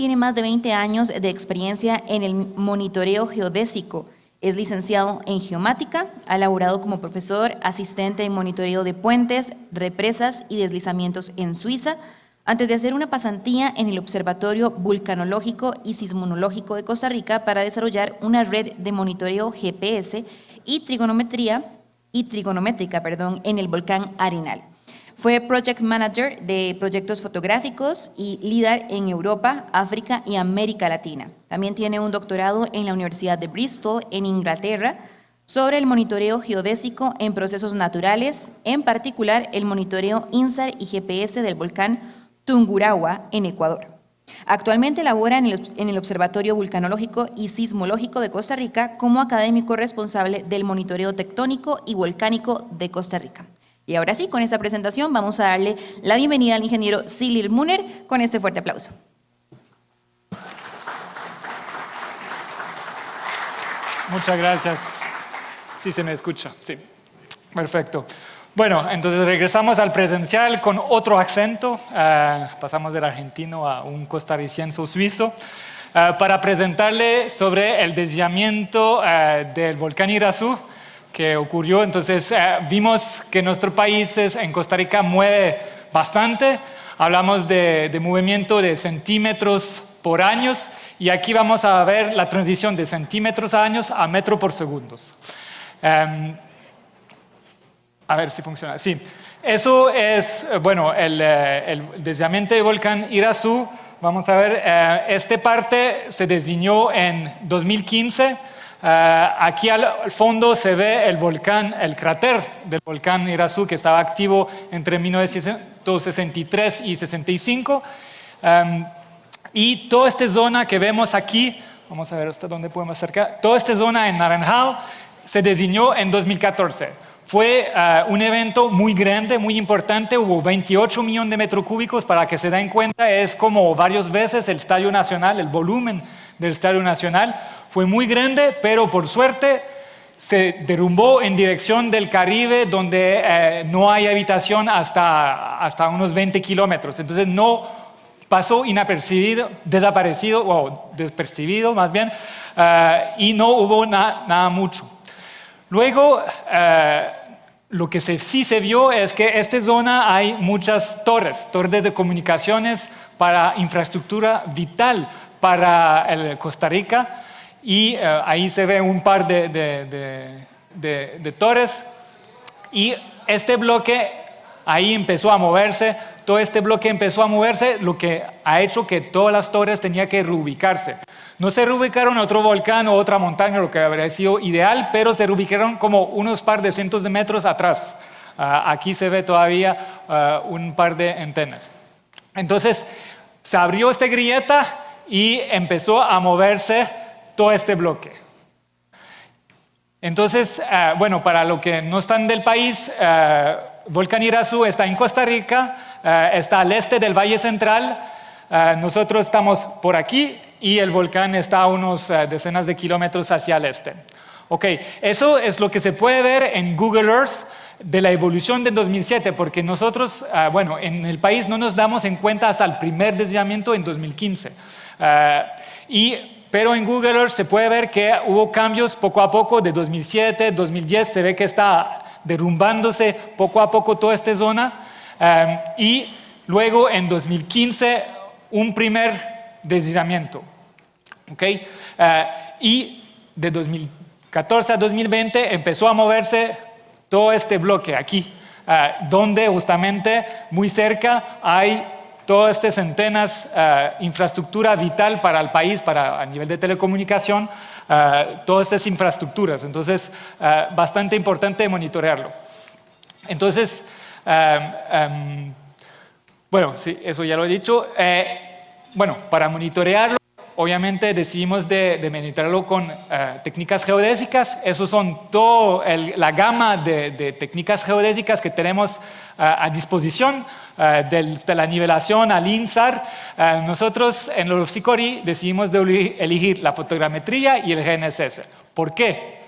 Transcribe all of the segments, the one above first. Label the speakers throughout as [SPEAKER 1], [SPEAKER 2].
[SPEAKER 1] tiene más de 20 años de experiencia en el monitoreo geodésico. Es licenciado en geomática, ha laborado como profesor asistente en monitoreo de puentes, represas y deslizamientos en Suiza, antes de hacer una pasantía en el Observatorio Vulcanológico y Sismológico de Costa Rica para desarrollar una red de monitoreo GPS y trigonométrica en el volcán Arenal. Fue Project Manager de proyectos fotográficos y líder en Europa, África y América Latina. También tiene un doctorado en la Universidad de Bristol, en Inglaterra, sobre el monitoreo geodésico en procesos naturales, en particular el monitoreo INSAR y GPS del volcán Tungurahua, en Ecuador. Actualmente labora en el Observatorio Vulcanológico y Sismológico de Costa Rica como académico responsable del monitoreo tectónico y volcánico de Costa Rica. Y ahora sí, con esta presentación vamos a darle la bienvenida al ingeniero Silir Muner con este fuerte aplauso.
[SPEAKER 2] Muchas gracias. Sí, se me escucha. Sí, perfecto. Bueno, entonces regresamos al presencial con otro acento. Pasamos del argentino a un costarricense suizo para presentarle sobre el deslizamiento del volcán Irazú que ocurrió. Entonces vimos que nuestro país en Costa Rica mueve bastante. Hablamos de movimiento de centímetros por años y aquí vamos a ver la transición de centímetros a años a metro por segundos. A ver si funciona. Sí, eso es, bueno, el deslizamiento del volcán Irazú. Vamos a ver, esta parte se desliñó en 2015. Aquí al fondo se ve el volcán, el cráter del volcán Irazú que estaba activo entre 1963 y 65. Y toda esta zona que vemos aquí, vamos a ver hasta dónde podemos acercar, toda esta zona en naranjal se desliñó en 2014. Fue un evento muy grande, muy importante, hubo 28 millones de metros cúbicos, para que se den cuenta, es como varias veces el Estadio Nacional, el volumen del Estadio Nacional. Fue muy grande, pero por suerte se derrumbó en dirección del Caribe, donde no hay habitación hasta unos 20 kilómetros. Entonces no pasó inapercibido, desaparecido, o despercibido más bien, y no hubo nada mucho. Luego, lo que sí se vio es que en esta zona hay muchas torres de comunicaciones para infraestructura vital para Costa Rica, y ahí se ve un par de torres, y este bloque ahí empezó a moverse. Todo este bloque empezó a moverse, lo que ha hecho que todas las torres tenían que reubicarse. No se reubicaron en otro volcán o otra montaña, lo que habría sido ideal, pero se reubicaron como unos par de cientos de metros atrás. Aquí se ve todavía un par de antenas. Entonces, se abrió esta grieta y empezó a moverse todo este bloque. Entonces, bueno, para los que no están del país, Volcán Irazú está en Costa Rica, está al este del Valle Central. Nosotros estamos por aquí y el volcán está a unos decenas de kilómetros hacia el este. Ok, eso es lo que se puede ver en Google Earth de la evolución de 2007, porque nosotros, bueno, en el país no nos damos en cuenta hasta el primer deslizamiento en 2015. Pero en Google Earth se puede ver que hubo cambios poco a poco de 2007, 2010, se ve que está derrumbándose poco a poco toda esta zona, y luego en 2015 un primer deslizamiento. ¿Okay? Y de 2014 a 2020 empezó a moverse todo este bloque aquí, donde justamente muy cerca hay todas estas centenas infraestructura vital para el país, a nivel de telecomunicación, todas estas infraestructuras. Entonces, bastante importante monitorearlo. Entonces, bueno, sí, eso ya lo he dicho. Bueno, para monitorearlo, obviamente decidimos de monitorearlo con técnicas geodésicas. Esos son toda la gama de técnicas geodésicas que tenemos a disposición, de la nivelación al INSAR. Nosotros en el SICORI decidimos de elegir la fotogrametría y el GNSS. ¿Por qué?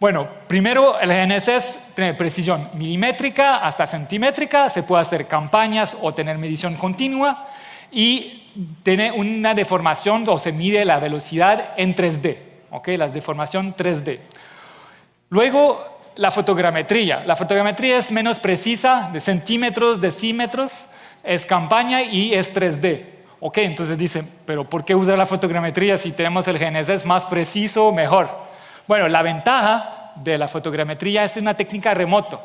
[SPEAKER 2] Bueno, primero el GNSS tiene precisión milimétrica hasta centimétrica, se puede hacer campañas o tener medición continua. y tiene una deformación o se mide la velocidad en 3D, ¿ok? La deformación 3D. Luego, la fotogrametría. La fotogrametría es menos precisa, de centímetros, decímetros, es campaña y es 3D. Ok, entonces dicen, pero ¿por qué usar la fotogrametría si tenemos el GNSS más preciso, mejor? Bueno, la ventaja de la fotogrametría es una técnica remoto.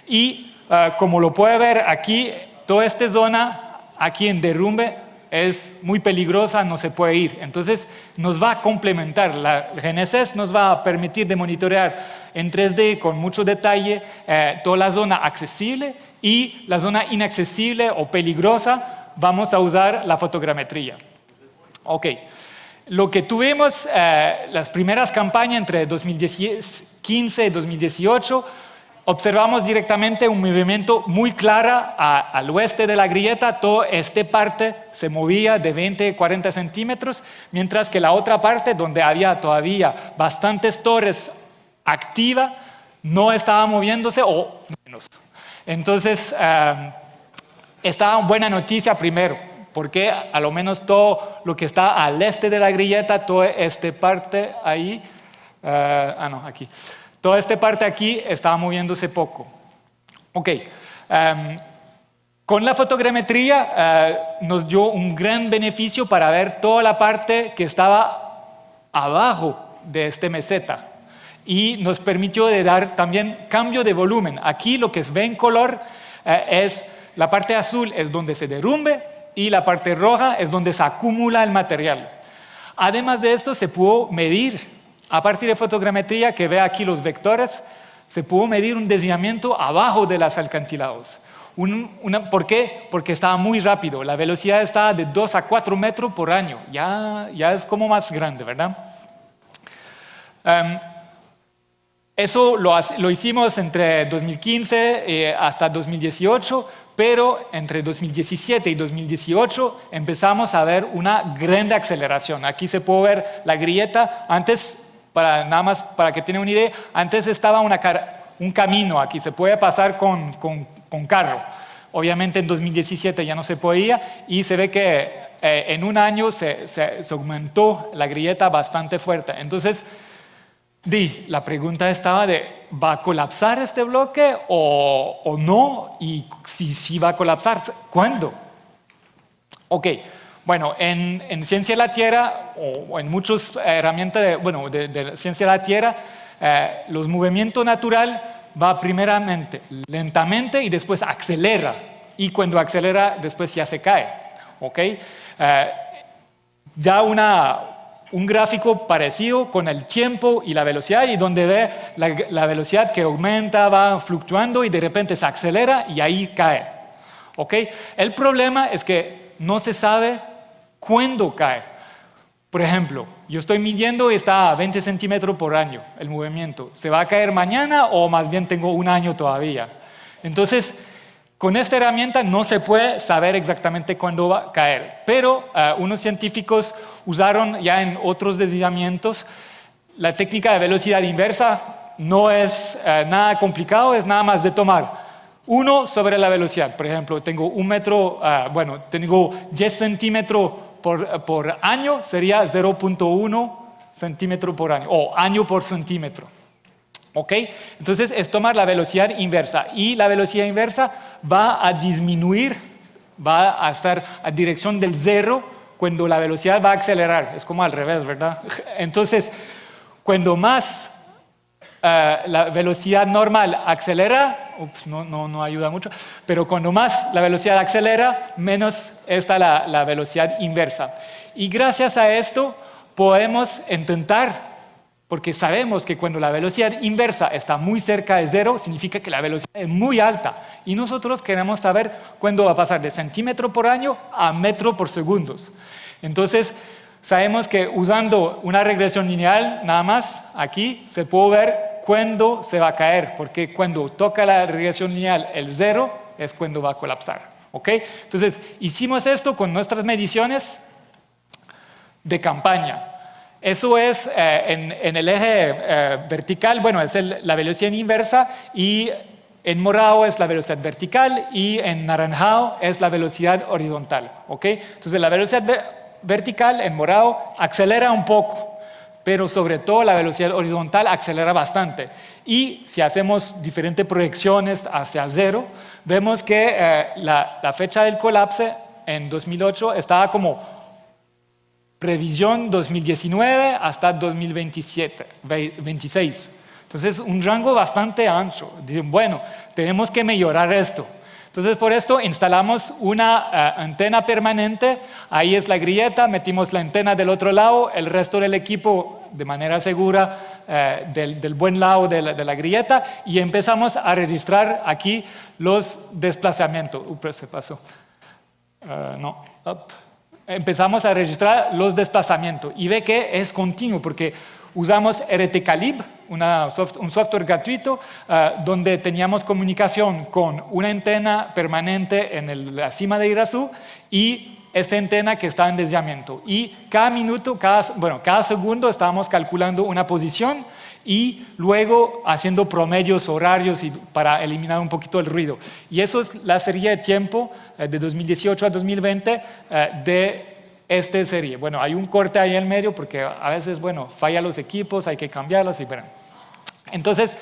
[SPEAKER 2] Y como lo puede ver aquí, toda esta zona aquí en derrumbe es muy peligrosa, no se puede ir. Entonces nos va a complementar. La GNSS nos va a permitir de monitorear en 3D con mucho detalle toda la zona accesible, y la zona inaccesible o peligrosa vamos a usar la fotogrametría. Ok. Lo que tuvimos, las primeras campañas entre 2015 y 2018, observamos directamente un movimiento muy claro al oeste de la grieta. Toda esta parte se movía de 20 a 40 centímetros, mientras que la otra parte, donde había todavía bastantes torres activas, no estaba moviéndose o menos. Entonces, esta buena noticia primero, porque a lo menos todo lo que está al este de la grieta, toda esta parte ahí, aquí. Toda esta parte aquí estaba moviéndose poco. Ok. Con la fotogrametría nos dio un gran beneficio para ver toda la parte que estaba abajo de esta meseta. Y nos permitió de dar también cambio de volumen. Aquí lo que se ve en color es la parte azul es donde se derrumbe y la parte roja es donde se acumula el material. Además de esto, se pudo medir, a partir de fotogrametría, que ve aquí los vectores, se pudo medir un desviamiento abajo de los acantilados. ¿Por qué? Porque estaba muy rápido. La velocidad estaba de 2 a 4 metros por año. Ya es como más grande, ¿verdad? Eso lo hicimos entre 2015 hasta 2018, pero entre 2017 y 2018 empezamos a ver una gran aceleración. Aquí se puede ver la grieta. Antes, nada más para que tengan una idea, antes estaba un camino aquí, se puede pasar con carro. Obviamente en 2017 ya no se podía, y se ve que en un año se aumentó la grieta bastante fuerte. Entonces, la pregunta estaba ¿va a colapsar este bloque o no? Y si va a colapsar, ¿cuándo? Ok, bueno, en Ciencia de la Tierra o en muchas herramientas de Ciencia de la Tierra, los movimientos naturales va primeramente lentamente y después acelera. Y cuando acelera, después ya se cae. Ok, da un gráfico parecido con el tiempo y la velocidad, y donde ve la velocidad que aumenta, va fluctuando y de repente se acelera y ahí cae. ¿Okay? El problema es que no se sabe cuándo cae. Por ejemplo, yo estoy midiendo y está a 20 centímetros por año el movimiento. ¿Se va a caer mañana o más bien tengo un año todavía? Entonces, con esta herramienta no se puede saber exactamente cuándo va a caer, pero unos científicos usaron ya en otros deslizamientos la técnica de velocidad inversa. No es nada complicado, es nada más de tomar 1 sobre la velocidad. Por ejemplo, tengo tengo 10 centímetros por año, sería 0.1 centímetro por año, o año por centímetro. ¿Ok? Entonces es tomar la velocidad inversa, y la velocidad inversa va a disminuir, va a estar a dirección del 0 cuando la velocidad va a acelerar. Es como al revés, ¿verdad? Entonces, cuando más la velocidad normal acelera, no ayuda mucho, pero cuando más la velocidad acelera, menos está la velocidad inversa. Y gracias a esto podemos intentar, porque sabemos que cuando la velocidad inversa está muy cerca de 0, significa que la velocidad es muy alta. Y nosotros queremos saber cuándo va a pasar de centímetro por año a metro por segundos. Entonces, sabemos que usando una regresión lineal, nada más, aquí se puede ver cuándo se va a caer, porque cuando toca la regresión lineal el 0 es cuando va a colapsar. ¿Ok? Entonces, hicimos esto con nuestras mediciones de campaña. Eso es en el eje vertical, es la velocidad inversa, y En morado es la velocidad vertical y en naranjado es la velocidad horizontal. ¿Okay? Entonces la velocidad vertical en morado acelera un poco, pero sobre todo la velocidad horizontal acelera bastante. Y si hacemos diferentes proyecciones hacia cero, vemos que la fecha del colapso en 2008 estaba como previsión 2019 hasta 2026. Entonces, un rango bastante ancho. Dicen, bueno, tenemos que mejorar esto. Entonces, por esto instalamos una antena permanente. Ahí es la grieta, metimos la antena del otro lado, el resto del equipo de manera segura del buen lado de la grieta, y empezamos a registrar aquí los desplazamientos. Se pasó. No, up. Empezamos a registrar los desplazamientos y ve que es continuo porque usamos RT-Calib, un software gratuito donde teníamos comunicación con una antena permanente en la cima de Irazú y esta antena que está en desviamiento. Y cada minuto, cada segundo estábamos calculando una posición y luego haciendo promedios horarios para eliminar un poquito el ruido. Y eso es la serie de tiempo de 2018 a 2020 de esta serie. Bueno, hay un corte ahí en medio porque a veces, bueno, fallan los equipos, hay que cambiarlos y bueno. Entonces,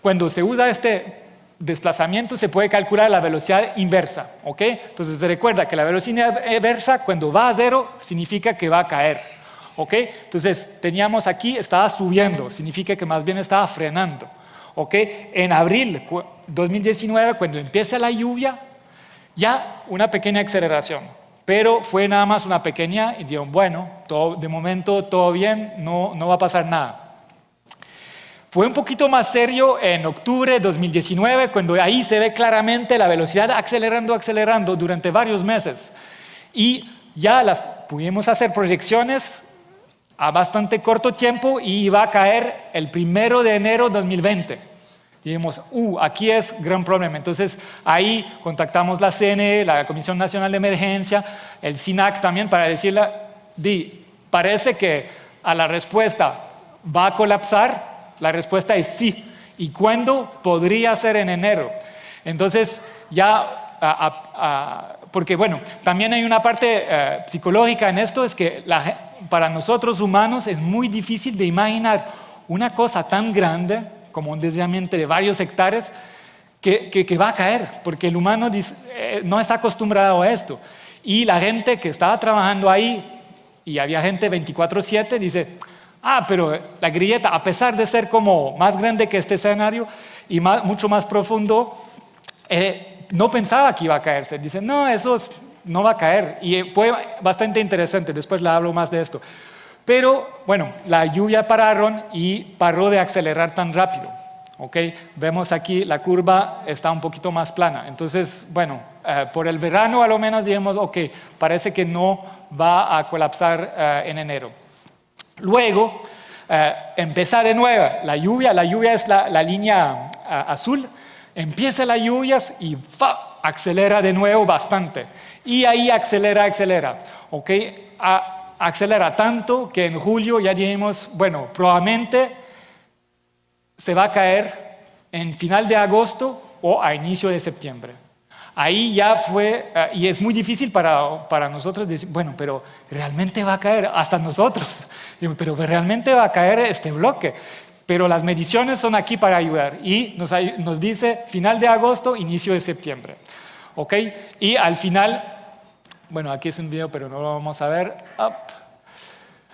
[SPEAKER 2] cuando se usa este desplazamiento se puede calcular la velocidad inversa, ¿ok? Entonces se recuerda que la velocidad inversa cuando va a cero significa que va a caer, ¿ok? Entonces teníamos aquí, estaba subiendo, significa que más bien estaba frenando, ¿ok? En abril 2019, cuando empieza la lluvia, ya una pequeña aceleración, pero fue nada más una pequeña y dijeron, bueno, de momento todo bien, no va a pasar nada. Fue un poquito más serio en octubre de 2019, cuando ahí se ve claramente la velocidad acelerando durante varios meses. Y ya pudimos hacer proyecciones a bastante corto tiempo y iba a caer el 1 de enero de 2020. Dijimos, aquí es gran problema. Entonces ahí contactamos la CNE, la Comisión Nacional de Emergencia, el SINAC también para decirle, parece que a la respuesta va a colapsar. La respuesta es sí. ¿Y cuándo? Podría ser en enero. Entonces, porque bueno, también hay una parte psicológica en esto, es que para nosotros humanos es muy difícil de imaginar una cosa tan grande como un desviamiento de varios hectáreas que va a caer, porque el humano no está acostumbrado a esto. Y la gente que estaba trabajando ahí, y había gente 24/7, dice, pero la grieta, a pesar de ser como más grande que este escenario y mucho más profundo, no pensaba que iba a caerse. Dice, no, eso no va a caer. Y fue bastante interesante, después le hablo más de esto. Pero, bueno, la lluvia pararon y paró de acelerar tan rápido. ¿Okay? Vemos aquí la curva está un poquito más plana. Entonces, bueno, por el verano a lo menos digamos, parece que no va a colapsar en enero. Luego, empieza de nuevo la lluvia es la línea azul, empieza las lluvias y acelera de nuevo bastante. Y ahí acelera, ¿ok? Acelera tanto que en julio ya dijimos, bueno, probablemente se va a caer en final de agosto o a inicio de septiembre. Ahí ya fue, y es muy difícil para nosotros decir, bueno, pero realmente va a caer, hasta nosotros, pero realmente va a caer este bloque. Pero las mediciones son aquí para ayudar y nos dice final de agosto, inicio de septiembre. ¿Ok? Y al final, bueno, aquí es un video, pero no lo vamos a ver.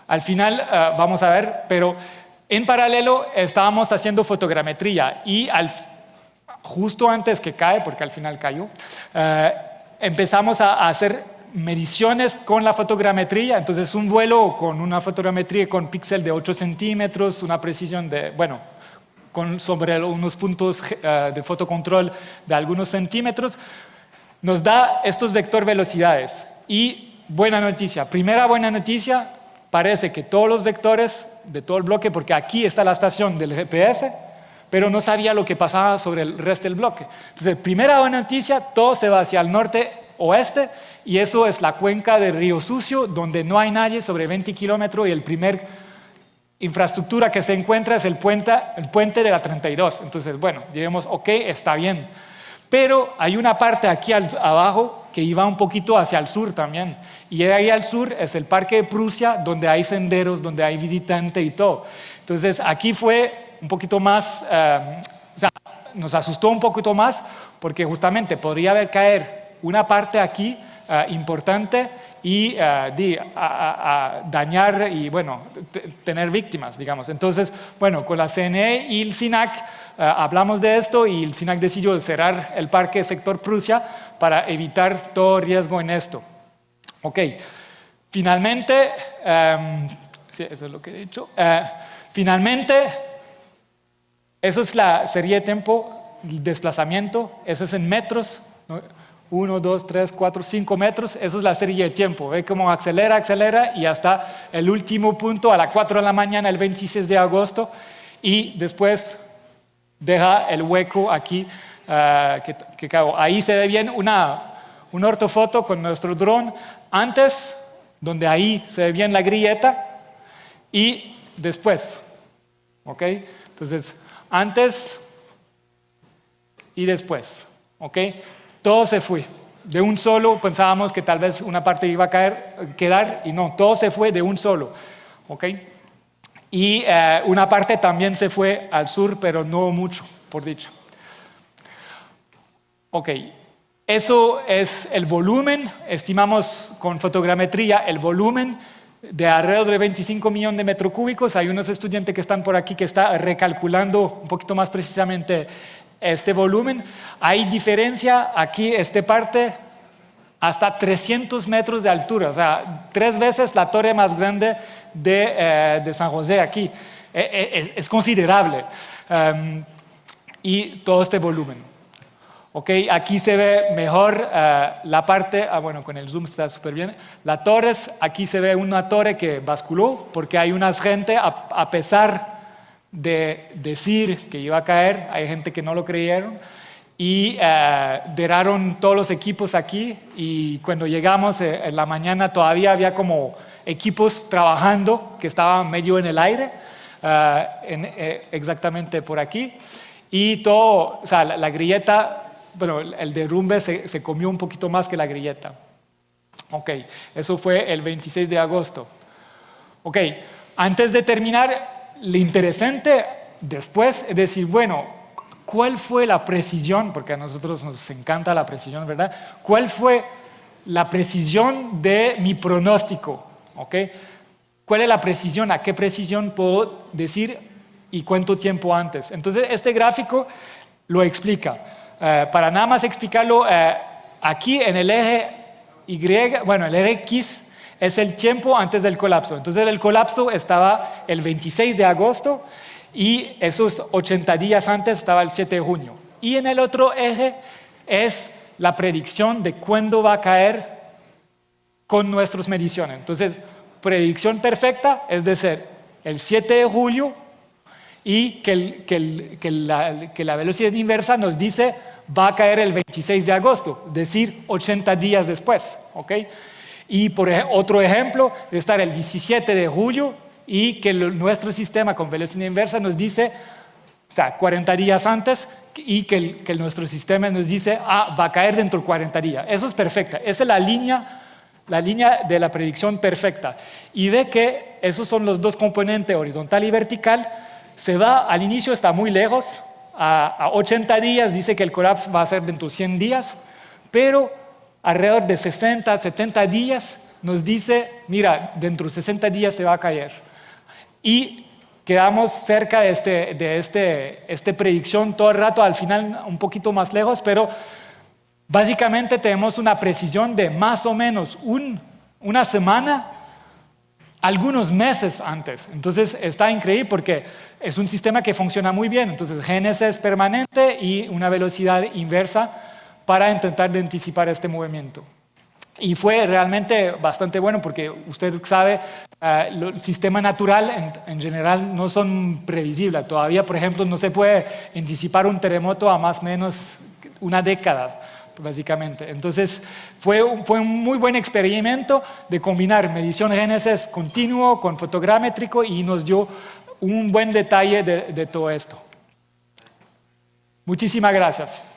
[SPEAKER 2] Al final vamos a ver, pero en paralelo estábamos haciendo fotogrametría y justo antes que cae, porque al final cayó, empezamos a hacer mediciones con la fotogrametría. Entonces un vuelo con una fotogrametría con píxel de 8 centímetros, una precisión de, bueno, sobre unos puntos de fotocontrol de algunos centímetros, nos da estos vector velocidades. Y buena noticia, primera buena noticia, parece que todos los vectores de todo el bloque, porque aquí está la estación del GPS, pero no sabía lo que pasaba sobre el resto del bloque. Entonces, primera buena noticia, todo se va hacia el norte-oeste, y eso es la cuenca del Río Sucio, donde no hay nadie sobre 20 kilómetros, y el primer infraestructura que se encuentra es el puente de la 32. Entonces, bueno, diremos, ok, está bien. Pero hay una parte aquí abajo que iba un poquito hacia el sur también. Y ahí al sur es el Parque de Prusia, donde hay senderos, donde hay visitante y todo. Entonces, aquí fue un poquito más, o sea, nos asustó un poquito más, porque justamente podría haber caer una parte aquí importante y dañar y, bueno, tener víctimas, digamos. Entonces, bueno, con la CNE y el SINAC hablamos de esto y el SINAC decidió cerrar el parque sector Prusia para evitar todo riesgo en esto. Ok, finalmente, sí, eso es lo que he dicho. Finalmente, eso es la serie de tiempo, el desplazamiento, eso es en metros, ¿no? 1, 2, 3, 4, 5 metros, eso es la serie de tiempo. Ve cómo acelera, acelera y hasta el último punto a las 4 de la mañana, el 26 de agosto, y después deja el hueco aquí que cago. Ahí se ve bien una ortofoto con nuestro dron, antes, donde ahí se ve bien la grieta, y después. ¿Ok? Entonces, antes y después. ¿Ok? Todo se fue. De un solo pensábamos que tal vez una parte iba a quedar y no, todo se fue de un solo. ¿Ok? Y una parte también se fue al sur, pero no mucho, por dicho. Ok, eso es el volumen. Estimamos con fotogrametría el volumen de alrededor de 25 millones de metros cúbicos. Hay unos estudiantes que están por aquí que están recalculando un poquito más precisamente este volumen. Hay diferencia aquí, esta parte, hasta 300 metros de altura, o sea, 3 veces la torre más grande de San José aquí. Es considerable. Y todo este volumen. Okay, aquí se ve mejor la parte, bueno, con el zoom está súper bien. La torre, aquí se ve una torre que basculó porque hay una gente, a pesar de decir que iba a caer, hay gente que no lo creyeron y deraron todos los equipos aquí y cuando llegamos en la mañana todavía había como equipos trabajando que estaban medio en el aire, exactamente por aquí y todo, o sea, la grieta. Bueno, el derrumbe se comió un poquito más que la grilleta. Ok, eso fue el 26 de agosto. Ok, antes de terminar, lo interesante después es decir, bueno, ¿cuál fue la precisión? Porque a nosotros nos encanta la precisión, ¿verdad? ¿Cuál fue la precisión de mi pronóstico? Ok, ¿cuál es la precisión? ¿A qué precisión puedo decir y cuánto tiempo antes? Entonces, este gráfico lo explica. Para nada más explicarlo, aquí en el eje Y, bueno, el eje X es el tiempo antes del colapso. Entonces el colapso estaba el 26 de agosto y esos 80 días antes estaba el 7 de junio. Y en el otro eje es la predicción de cuándo va a caer con nuestras mediciones. Entonces, predicción perfecta es decir, el 7 de julio y que la velocidad inversa nos dice va a caer el 26 de agosto, es decir, 80 días después. ¿Okay? Y por otro ejemplo, de estar el 17 de julio y que nuestro sistema con velocidad inversa nos dice, o sea, 40 días antes y que nuestro sistema nos dice, va a caer dentro de 40 días. Eso es perfecta, esa es la línea de la predicción perfecta. Y ve que esos son los dos componentes, horizontal y vertical. Se va, al inicio está muy lejos, a 80 días dice que el colapso va a ser dentro de 100 días, pero alrededor de 60, 70 días nos dice, mira, dentro de 60 días se va a caer. Y quedamos cerca de esta predicción todo el rato, al final un poquito más lejos, pero básicamente tenemos una precisión de más o menos una semana, algunos meses antes. Entonces está increíble porque es un sistema que funciona muy bien. Entonces GNSS permanente y una velocidad inversa para intentar de anticipar este movimiento. Y fue realmente bastante bueno porque usted sabe, el sistema natural en general no son previsibles. Todavía, por ejemplo, no se puede anticipar un terremoto a más o menos una década. básicamente. Entonces, fue un muy buen experimento de combinar medición GNSS continuo con fotogramétrico y nos dio un buen detalle de todo esto. Muchísimas gracias.